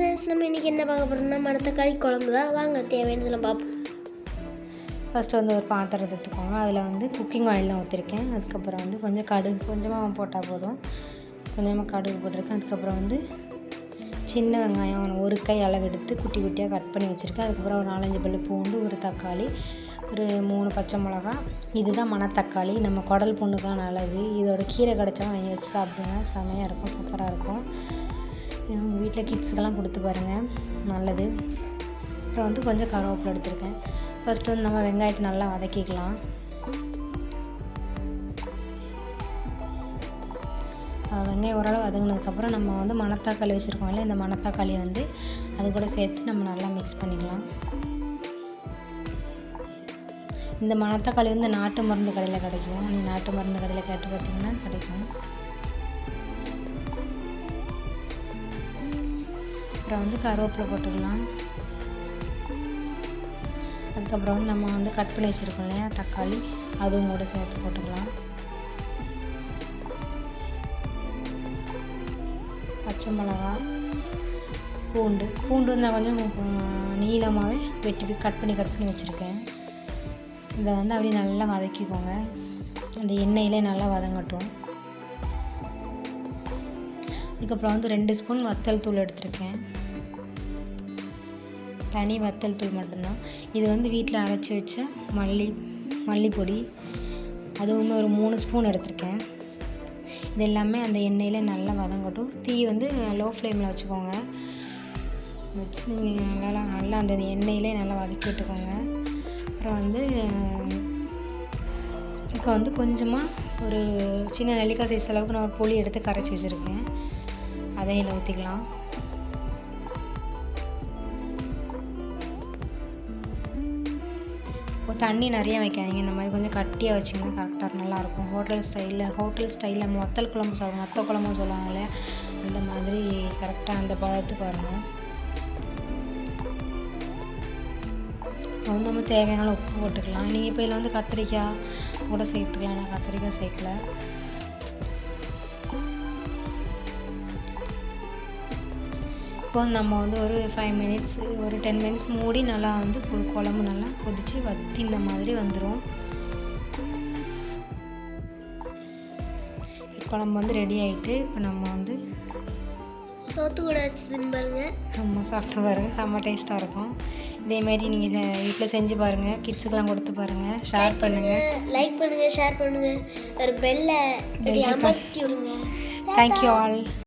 Friends, நம்ம இன்றைக்கி என்ன பார்க்க போகிறோம்னா மணத்தக்காளி குழம்பு தான். வாங்க தேவையானதெல்லாம் பார்ப்போம். ஃபஸ்ட்டு வந்து ஒரு பாத்திரத்தை எடுத்துக்கோங்க. அதில் வந்து குக்கிங் ஆயில் தான் ஊற்றிருக்கேன். அதுக்கப்புறம் வந்து கொஞ்சம் கடுகு கொஞ்சமாக போட்டால் போதும். கொஞ்சமாக கடுகு போட்டிருக்கேன். அதுக்கப்புறம் வந்து சின்ன வெங்காயம் ஒரு கை அளவு எடுத்து குட்டி குட்டியாக கட் பண்ணி வச்சுருக்கேன். அதுக்கப்புறம் ஒரு 4-5 பல்லு பூண்டு, ஒரு தக்காளி, ஒரு 3 பச்சை மிளகா. இதுதான் மணத்தக்காளி. நம்ம குடல் புண்ணுக்கெலாம் நல்லது. இதோட கீரை கிடச்சாலும் வாங்கி வச்சு சாப்பிடுங்க. செமையாக இருக்கும், சூப்பராக இருக்கும். உங்கள் வீட்டில் கிட்ஸுக்கெல்லாம் கொடுத்து பாருங்கள், நல்லது. அப்புறம் வந்து கொஞ்சம் கருவேப்பிலை எடுத்துருக்கேன். ஃபஸ்ட்டு வந்து நம்ம வெங்காயத்தை நல்லா வதக்கிக்கலாம். வெங்காயம் ஓரளவு வதங்கினதுக்கப்புறம் நம்ம வந்து மணத்தக்காளி வச்சுருக்கோம்ல, இந்த மணத்தக்காளியை வந்து அது கூட சேர்த்து நம்ம நல்லா மிக்ஸ் பண்ணிக்கலாம். இந்த மணத்தக்காளி வந்து நாட்டு மருந்து கடையில் கிடைக்கும். நீங்கள் நாட்டு மருந்து கடையில் கேட்டு பார்த்தீங்கன்னா கிடைக்கும். அப்புறம் வந்து கருவேப்பிலை போட்டுக்கலாம். அதுக்கப்புறம் வந்து நம்ம வந்து கட் பண்ணி வச்சுருக்கோம் இல்லையா தக்காளி, அதுவும் கூட சேர்த்து போட்டுக்கலாம். பச்சை மிளகா, பூண்டு வந்து நான் கொஞ்சம் நீளமாகவே வெட்டி கட் பண்ணி வச்சுருக்கேன். இதை வந்து அப்படியே நல்லா வதக்கிக்கோங்க. அந்த எண்ணெயிலே நல்லா வதங்கட்டும். அதுக்கப்புறம் வந்து 2 ஸ்பூன் வத்தல் தூள் எடுத்திருக்கேன். தனி வத்தல் தூள் மட்டும்தான். இது வந்து வீட்டில் அரைச்சி வச்ச மல்லிப்பொடி, அதுவுமே ஒரு 3 ஸ்பூன் எடுத்திருக்கேன். இது எல்லாமே அந்த எண்ணெயில் நல்லா வதங்கட்டும். தீ வந்து லோ ஃப்ளேமில் வச்சுக்கோங்க. வச்சு நீங்கள் நல்லா அந்த எண்ணெயிலே நல்லா வதக்கி விட்டுக்கோங்க. அப்புறம் வந்து இப்போ வந்து கொஞ்சமாக ஒரு சின்ன நெல்லிக்காய் சைஸ் அளவுக்கு நான் ஒரு புளி எடுத்து கரைச்சி வச்சுருக்கேன். அதையில் ஊற்றிக்கலாம். இப்போ தண்ணி நிறையா வைக்காதீங்க. இந்த மாதிரி கொஞ்சம் கட்டியாக வச்சிங்கன்னா கரெக்டாக நல்லாயிருக்கும். ஹோட்டல் ஸ்டைலில் நம்ம வத்தல் குழம்பு சொல்லுவோம், வத்த குழம்பு சொல்லுவாங்கள்ல, அந்த மாதிரி கரெக்டாக அந்த பதத்துக்கு வரணும். வந்து நம்ம தேவையான உப்பு போட்டுக்கலாம். நீங்கள் இப்போ இதில் வந்து கத்திரிக்காய் கூட சேர்த்துக்கலாம். நான் கத்திரிக்காய் சேர்க்கல. இப்போ நம்ம வந்து ஒரு 5 மினிட்ஸ், ஒரு 10 மினிட்ஸ் மூடி நல்லா வந்து குழம்பு நல்லா கொதித்து வற்றி இந்த மாதிரி வந்துடும். குழம்பு வந்து ரெடி ஆகிட்டு இப்போ நம்ம வந்து சோத்து கூட வச்சு தின்பாருங்க. நம்ம சாப்பிட்டு பாருங்கள், செம்ம டேஸ்ட்டாக இருக்கும். இதேமாரி நீங்கள் வீட்டில் செஞ்சு பாருங்கள், கிட்ஸுக்கெல்லாம் கொடுத்து பாருங்கள், ஷேர் பண்ணுங்கள், லைக் பண்ணுங்கள், ஷேர் பண்ணுங்கள், ஒரு பெல்லை அமர்த்தி விடுங்க. Thank you all.